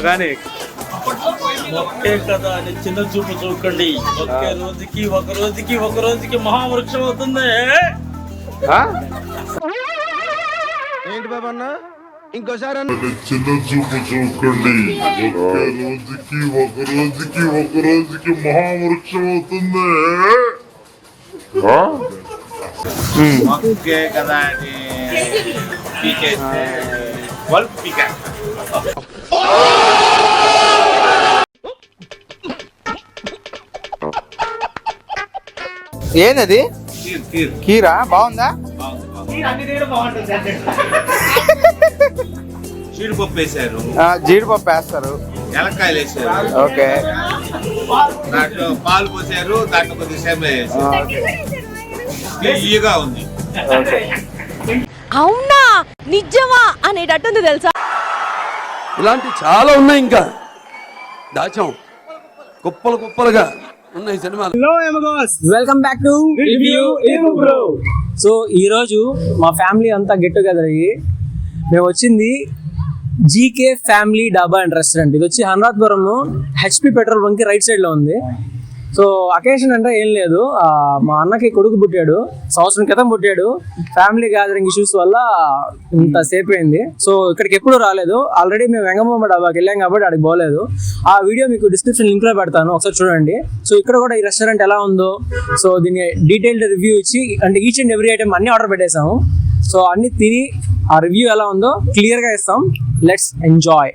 కానీ ఒకే కదా అని చిన్న చూపు చూడండి. ఒక రోజుకి మహావృక్షం అవుతుంది. ఏంటి బాబా అన్న ఇంకోసారి చిన్న చూపు చూడండి. ఒక రోజుకి మహావృక్షం అవుతుంది. ఒకే కదా అని పీకేస్తే వాళ్ళు పీకా. ఏంది కీరా బాగుందా? జీడిపప్పు వేసారు, జీడిపప్పు వేస్తారు, ఎలక్కాయలు వేసారు, ఓకే, దాంట్లో పాలు పోసారు, దాంట్లో కొద్దిగా సేమియా వేసారు. తీయగా ఉంది. అవునా నిజమా అనేటట్టుంది తెలుసా. ఇలాంటి చాలా ఉన్నాయి, ఇంకా దాచాం కుప్పలుగా ఉన్నాయి సినిమాలు. Welcome back to review bro. So ఈరోజు మా ఫ్యామిలీ అంతా గెట్ టుగెదర్ అయ్యి మేము వచ్చింది జీకే ఫ్యామిలీ డాబా అండ్ రెస్టారెంట్. ఇది వచ్చి హనురాత్పురం హెచ్పి పెట్రోల్ బంక్ కి రైట్ సైడ్ లో ఉంది. సో అకేషన్ అంటే ఏం లేదు, మా అన్నకి కొడుకు పుట్టాడు, సంవత్సరం క్రితం పుట్టాడు. ఫ్యామిలీ గ్యాదరింగ్ ఇష్యూస్ వల్ల ఇంత సేపు అయింది. సో ఇక్కడికి ఎప్పుడు రాలేదు. ఆల్రెడీ మేము వెంగమ్మ డాబాకి వెళ్ళాం కాబట్టి అక్కడికి పోలేదు. ఆ వీడియో మీకు డిస్క్రిప్షన్ లింక్ లో పెడతాను, ఒకసారి చూడండి. సో ఇక్కడ కూడా ఈ రెస్టారెంట్ ఎలా ఉందో, సో దీన్ని డీటెయిల్డ్ రివ్యూ ఇచ్చి అంటే ఈచ్ అండ్ ఎవ్రీ ఐటమ్ అన్ని ఆర్డర్ పెట్టేసాము. సో అన్ని తిని ఆ రివ్యూ ఎలా ఉందో క్లియర్ గా ఇస్తాం. Let's enjoy.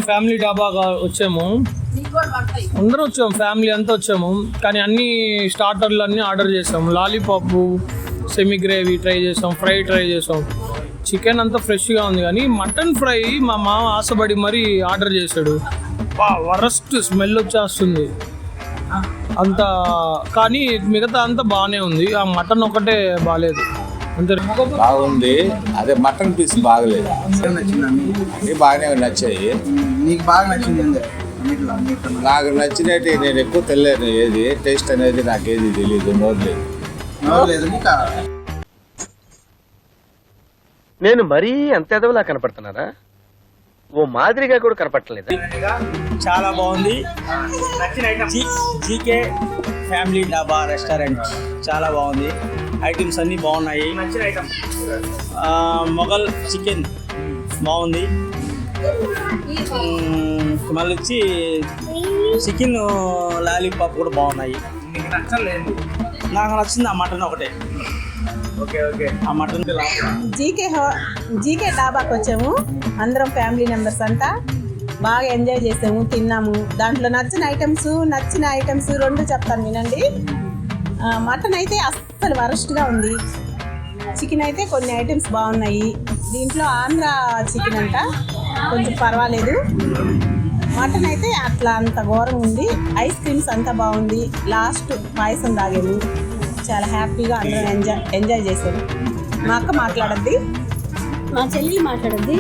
ఫ్యామిలీ డాబాగా వచ్చాము, అందరం వచ్చాము, ఫ్యామిలీ అంతా వచ్చాము. కానీ అన్ని స్టార్టర్లు అన్నీ ఆర్డర్ చేసాము. లాలీపాప్, సెమీ గ్రేవీ ట్రై చేసాం, ఫ్రై ట్రై చేసాం. చికెన్ అంతా ఫ్రెష్గా ఉంది, కానీ మటన్ ఫ్రై మా మామ ఆశపడి మరీ ఆర్డర్ చేశాడు. వరస్ట్ స్మెల్ వచ్చేస్తుంది అంత, కానీ మిగతా అంతా బాగానే ఉంది. ఆ మటన్ ఒకటే బాగాలేదు అంతే. బాగుంది, అదే మటన్ పీస్ బాగలేదు. అన్నీ బాగానే నచ్చాయి. నీకు బాగా నచ్చింది? నాకు నచ్చినట్టు నేను ఎక్కువ తెలియదు, ఏది టేస్ట్ అనేది నాకు ఏది తెలియదు, నోరలేదు. నేను మరీ అంత ఎదవలా కనపడుతున్నారా? ఓ మాదిరిగా కూడా కనపడలేదు. చాలా బాగుంది. జీకే ఫ్యామిలీ డాబా రెస్టారెంట్ చాలా బాగుంది. ఐటమ్స్ అన్నీ బాగున్నాయి. మొగల్ చికెన్ బాగుంది. మళ్ళీ వచ్చి చికెన్ లాలీపాప్ కూడా బాగున్నాయి. నాకు నచ్చింది ఆ మటన్ ఒకటే. ఆ మటన్ జీకే డాబాకి వచ్చాము. అందరం ఫ్యామిలీ మెంబర్స్ అంతా బాగా ఎంజాయ్ చేసాము, తిన్నాము. దాంట్లో నచ్చిన ఐటమ్స్ 2 చెప్తాను వినండి. మటన్ అయితే అస్సలు వరస్ట్గా ఉంది. చికెన్ అయితే కొన్ని ఐటమ్స్ బాగున్నాయి. దీంట్లో ఆంధ్ర చికెన్ అంట, కొంచెం పర్వాలేదు. మటన్ అయితే అట్లా అంత ఘోరం ఉంది. ఐస్ క్రీమ్స్ అంతా బాగుంది. లాస్ట్ పాయసం తాగాము. చాలా హ్యాపీగా అందరం ఎంజాయ్ చేశారు. మా అక్క మాట్లాడద్ది, మా చెల్లి మాట్లాడద్ది.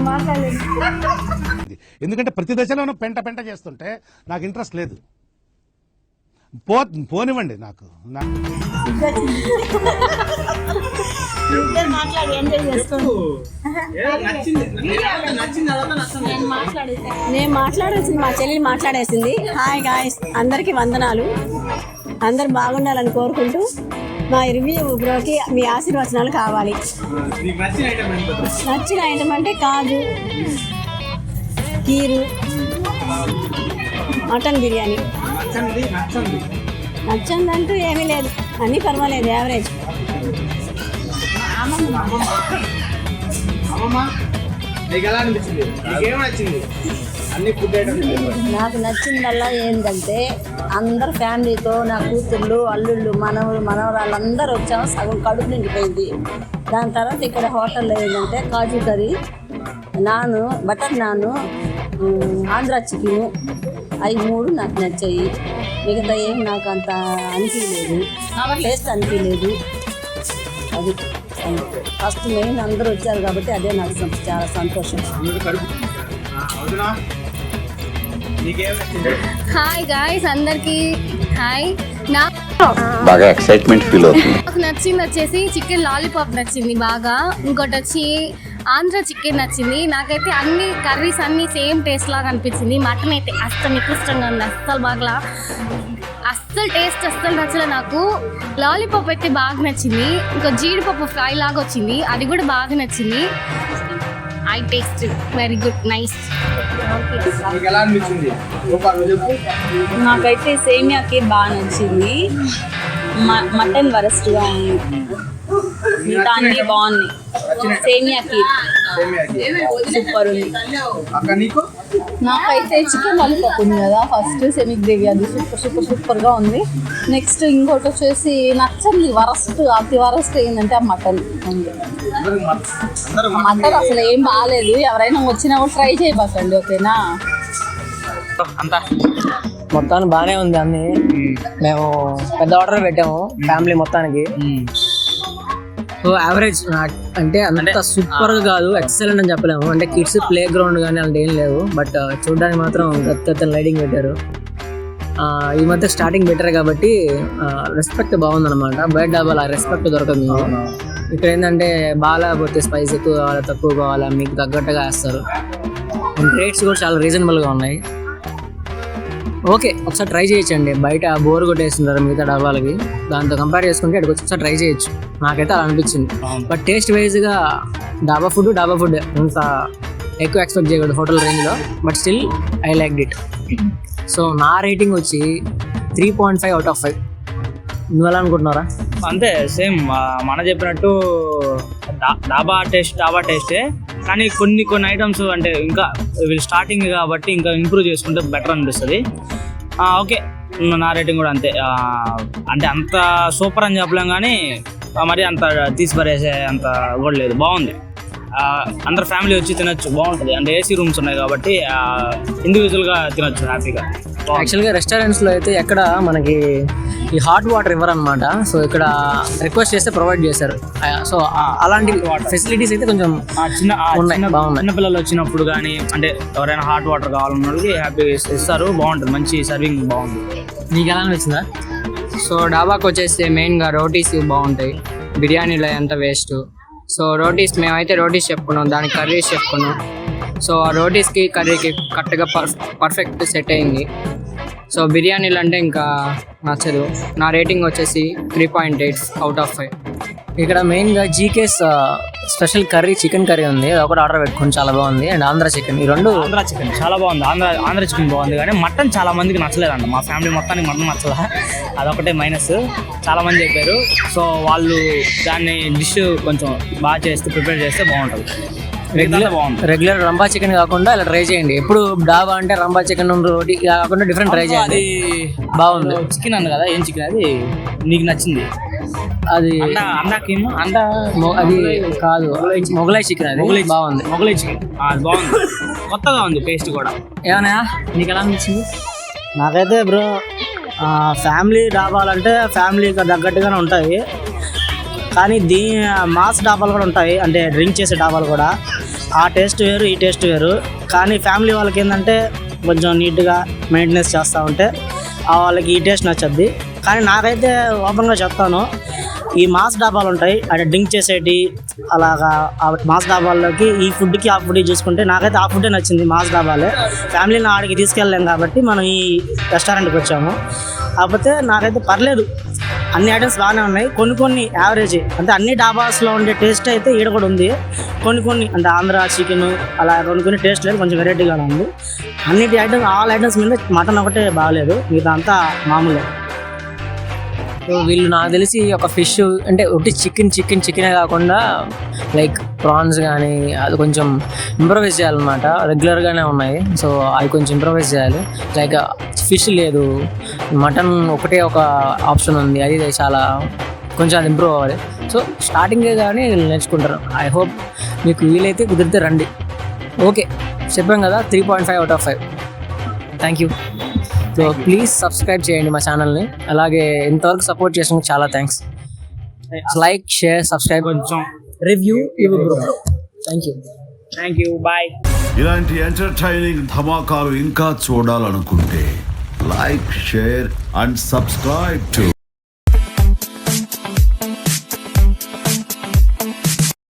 మాట్లాడలేదు. ఎందుకంటే ప్రతి దశలోనూ పెంట చేస్తుంటే నాకు ఇంట్రెస్ట్ లేదు. పోనివ్వండి. నాకు మాట్లాడి ఎంజాయ్ చేసుకోండి. నేను మాట్లాడేసింది, మా చెల్లి మాట్లాడేసింది. హాయ్ గాయ్స్, అందరికీ వందనాలు. అందరు బాగుండాలని కోరుకుంటూ మా రివ్యూ బ్రోకి మీ ఆశీర్వచనాలు కావాలి. నచ్చిన ఐటమ్ అంటే కాజు, కీరు, మటన్ బిర్యానీ. నచ్చందంటూ ఏమీ లేదు, అన్నీ పర్వాలేదు, యావరేజ్. నాకు నచ్చిందల్లా ఏంటంటే అందరు ఫ్యామిలీతో, నా కూతుళ్ళు, అల్లుళ్ళు, మనవరాళ్ళు అందరూ వచ్చాము. సగం కడుపు నిండిపోయింది. దాని తర్వాత ఇక్కడ హోటల్లో ఏంటంటే కాజు కర్రీ, నాను, బటర్ నాను, ఆంధ్ర చికెను, అవి 3 నాకు నచ్చాయి. మిగతా ఏం నాకు అంత అనిపించలేదు, టేస్ట్ అనిపించలేదు. అది ఫస్ట్ మెయిన్ అందరూ వచ్చారు కాబట్టి అదే నాకు చాలా సంతోషం. హాయ్ గాయ్స్, అందరికి హాయ్. బాగా ఎక్సైట్మెంట్ ఫీల్ అవుతుంది. నాకు నచ్చింది వచ్చేసి చికెన్ లాలీపాప్ నచ్చింది బాగా. ఇంకోటి వచ్చి ఆంధ్ర చికెన్ నచ్చింది. నాకైతే అన్ని కర్రీస్ అన్నీ సేమ్ టేస్ట్ లాగా అనిపించింది. మటన్ అయితే అస్సలు నికృష్టంగా ఉంది, అస్సలు బాగా, అస్సలు టేస్ట్ అస్సలు నచ్చలే నాకు. లాలీపాప్ అయితే బాగా నచ్చింది. ఇంకో జీడిపప్పు ఫ్రై లాగా వచ్చింది, అది కూడా బాగా నచ్చింది. I taste very good, nice. నాకైతే సేమియా కీర్ బాగా నచ్చింది. మటన్ వరస్ట్గా ఉంది, మిగతా అన్నీ బాగున్నాయి. సేమియా కీర్ సూపర్ ఉంది. నాకైతే చికెన్ లాలీపాప్ ఉంది కదా ఫస్ట్, సెమీ గ్రేవీ, అది సూపర్గా ఉంది. నెక్స్ట్ ఇంకోటి వచ్చేసి నచ్చంది వరస్ట్, అతి వరస్ట్ ఏంటంటే ఆ మటన్ ఉంది. మటన్ అసలు ఏం బాగాలేదు. ఎవరైనా వచ్చినప్పుడు ట్రై చేయబాకండి, ఓకేనా? మొత్తానికి బాగానే ఉంది అన్ని. మేము పెద్ద ఆర్డర్ పెట్టాము ఫ్యామిలీ మొత్తానికి. సో యావరేజ్, అంటే అంత సూపర్గా కాదు, ఎక్సలెంట్ అని చెప్పలేము. అంటే కిడ్స్ ప్లే గ్రౌండ్ కానీ అలాంటి ఏం లేవు, బట్ చూడడానికి మాత్రం పెద్ద లైటింగ్ పెట్టారు. ఈ మధ్య స్టార్టింగ్ బెటర్ కాబట్టి రెస్పెక్ట్ బాగుందన్నమాట. బయట డాబాలో రెస్పెక్ట్ దొరకదు మీకు. ఇక్కడ ఏంటంటే బాగా పోతే స్పైస్ ఎక్కువ కావాలా తక్కువ కావాలా మీకు తగ్గట్టుగా వేస్తారు. రేట్స్ కూడా చాలా రీజనబుల్గా ఉన్నాయి. ఓకే, ఒకసారి ట్రై చేయొచ్చండి. బయట బోర్ కొట్టేస్తున్నారు మిగతా డబ్బాలకి, దాంతో కంపేర్ చేసుకుంటే ఇక్కడికి వచ్చి ఒకసారి ట్రై చేయొచ్చు. నాకైతే అలా అనిపించింది. బట్ టేస్ట్ వైజ్గా డాబా ఫుడ్ ఇంత ఎక్కువ ఎక్స్పెక్ట్ చేయకూడదు హోటల్ రేంజ్లో, but still I like it. So నా రేటింగ్ వచ్చి 3.5 out of 5. నువ్వు ఎలా అనుకుంటున్నారా? అంతే సేమ్ మన చెప్పినట్టు డాబా టేస్టే, కానీ కొన్ని ఐటమ్స్ అంటే ఇంకా వీళ్ళు స్టార్టింగ్ కాబట్టి ఇంకా ఇంప్రూవ్ చేసుకుంటే బెటర్ అనిపిస్తుంది. ఓకే, నా రేటింగ్ కూడా అంతే. అంటే అంత సూపర్ అని చెప్పలేం, కానీ మరి అంత తీసి పరేసే అంత కూడా లేదు, బాగుంది. అందరు ఫ్యామిలీ వచ్చి తినొచ్చు, బాగుంటుంది. అంటే ఏసీ రూమ్స్ ఉన్నాయి కాబట్టి ఇండివిజువల్గా తినొచ్చు హ్యాపీగా. యాక్చువల్గా రెస్టారెంట్స్లో అయితే ఎక్కడ మనకి ఈ హాట్ వాటర్ ఇవ్వరనమాట. సో ఇక్కడ రిక్వెస్ట్ చేస్తే ప్రొవైడ్ చేశారు. సో అలాంటి ఫెసిలిటీస్ అయితే కొంచెం బాగున్నాయి. చిన్నపిల్లలు వచ్చినప్పుడు కానీ అంటే ఎవరైనా హాట్ వాటర్ కావాలన్న వాళ్ళకి హ్యాపీగా ఇస్తారు, బాగుంటుంది. మంచి సర్వింగ్ బాగుంది. నీకు ఎలా అనిపించిందా? సో డాబాకి వచ్చేస్తే మెయిన్గా రోటీస్ బాగుంటాయి, బిర్యానీలో ఎంత వేస్ట్. సో రోటీస్ మేమైతే రోటీస్ చెప్పుకున్నాం, దానికి కర్రీస్ చెప్పుకున్నాం. సో ఆ రోటీస్కి కర్రీకి కరెక్ట్గా పర్ఫెక్ట్ సెట్ అయింది. సో బిర్యానీలు అంటే ఇంకా నచ్చదు. నా రేటింగ్ వచ్చేసి 3.8 అవుట్ ఆఫ్ 5. ఇక్కడ మెయిన్గా GK's special curry, chicken curry ఉంది, అది ఒకటి ఆర్డర్ పెట్టుకుని చాలా బాగుంది. అండ్ ఆంధ్ర చికెన్, ఈ రెండు. ఆంధ్ర చికెన్ చాలా బాగుంది, ఆంధ్ర చికెన్ బాగుంది. కానీ మటన్ చాలా మందికి నచ్చలేదంట, మా ఫ్యామిలీ మొత్తానికి మటన్ నచ్చలే, అదొకటే మైనస్. చాలా మంది చెప్పారు. సో వాళ్ళు దాన్ని డిష్ కొంచెం బాగా చేస్తే ప్రిపేర్ చేస్తే బాగుంటుంది. రెగ్యులర్ రంబా చికెన్ కాకుండా ఇలా ట్రై చేయండి. ఎప్పుడు డాబా అంటే రంబా చికెన్ రోటీ కాకుండా డిఫరెంట్ ట్రై చేయండి, బాగుంది. చికెన్ అన్న కదా, ఏం చికెన్ అది నీకు నచ్చింది? అది అండాకేమో అది కాదు, మొగలై చికెన్. అది బాగుంది, మొగలై చికెన్ అది బాగుంది, కొత్తగా ఉంది టేస్ట్ కూడా. ఏమన్నా నీకు ఎలా అనిపించింది? నాకైతే బ్రో ఫ్యామిలీ డాబాలంటే ఫ్యామిలీకి తగ్గట్టుగానే ఉంటాయి, కానీ మాస్ డాబాలు కూడా ఉంటాయి, అంటే డ్రింక్ చేసే డాబాలు కూడా. ఆ టేస్ట్ వేరు, ఈ టేస్ట్ వేరు. కానీ ఫ్యామిలీ వాళ్ళకి ఏంటంటే కొంచెం నీట్గా మెయింటెనెన్స్ చేస్తూ ఉంటే వాళ్ళకి ఈ టేస్ట్ నచ్చద్ది. కానీ నాకైతే ఓపెన్గా చెప్తాను, ఈ మాస్ డాబాలు ఉంటాయి అంటే డ్రింక్ చేసేటి, అలాగా ఆ మాస్ డాబాల్లోకి ఈ ఫుడ్కి ఆ ఫుడ్ చూసుకుంటే నాకైతే ఆ ఫుడ్డే నచ్చింది, మాస్ డాబాలే. ఫ్యామిలీని ఆడికి తీసుకెళ్ళలేం కాబట్టి మనం ఈ రెస్టారెంట్కి వచ్చాము. కాకపోతే నాకైతే పర్లేదు, అన్ని ఐటమ్స్ బాగానే ఉన్నాయి. కొన్ని యావరేజ్, అంటే అన్ని డాబాస్లో ఉండే టేస్ట్ అయితే ఈడ కూడా ఉంది. కొన్ని అంటే ఆంధ్ర చికెన్ అలా కొన్ని టేస్ట్ లేదు, కొంచెం వెరైటీగానే ఉంది. అన్నిటి ఐటమ్స్, ఆల్ ఐటమ్స్ మీద మటన్ ఒకటే బాగలేదు, మిగతా అంతా మామూలే. వీళ్ళు నాకు తెలిసి ఒక ఫిష్ అంటే ఒకటి చికెనే కాకుండా లైక్ ప్రాన్స్ కానీ అది కొంచెం ఇంప్రూవైజ్ చేయాలన్నమాట. రెగ్యులర్గానే ఉన్నాయి, సో అవి కొంచెం ఇంప్రూవైజ్ చేయాలి. లైక్ ఫిష్ లేదు, మటన్ ఒకటే ఒక ఆప్షన్ ఉంది, అది చాలా కొంచెం అది ఇంప్రూవ్ అవ్వాలి. సో స్టార్టింగే కానీ నేర్చుకుంటారు. ఐ హోప్ మీకు వీలైతే కుదిరితే రండి. ఓకే, చెప్పాం కదా, 3.5 out of 5. Thank you. So please subscribe చేయండి మా ఛానల్ని. అలాగే ఇంతవరకు సపోర్ట్ చేసినందుకు చాలా థ్యాంక్స్. లైక్, షేర్, సబ్స్క్రైబ్, కొంచెం రివ్యూ ఇవ్వు. Thank you, bye. ఇలాంటి ఎంటర్టైనింగ్ ధమాకాలు ఇంకా చూడాలనుకుంటే like, share and subscribe to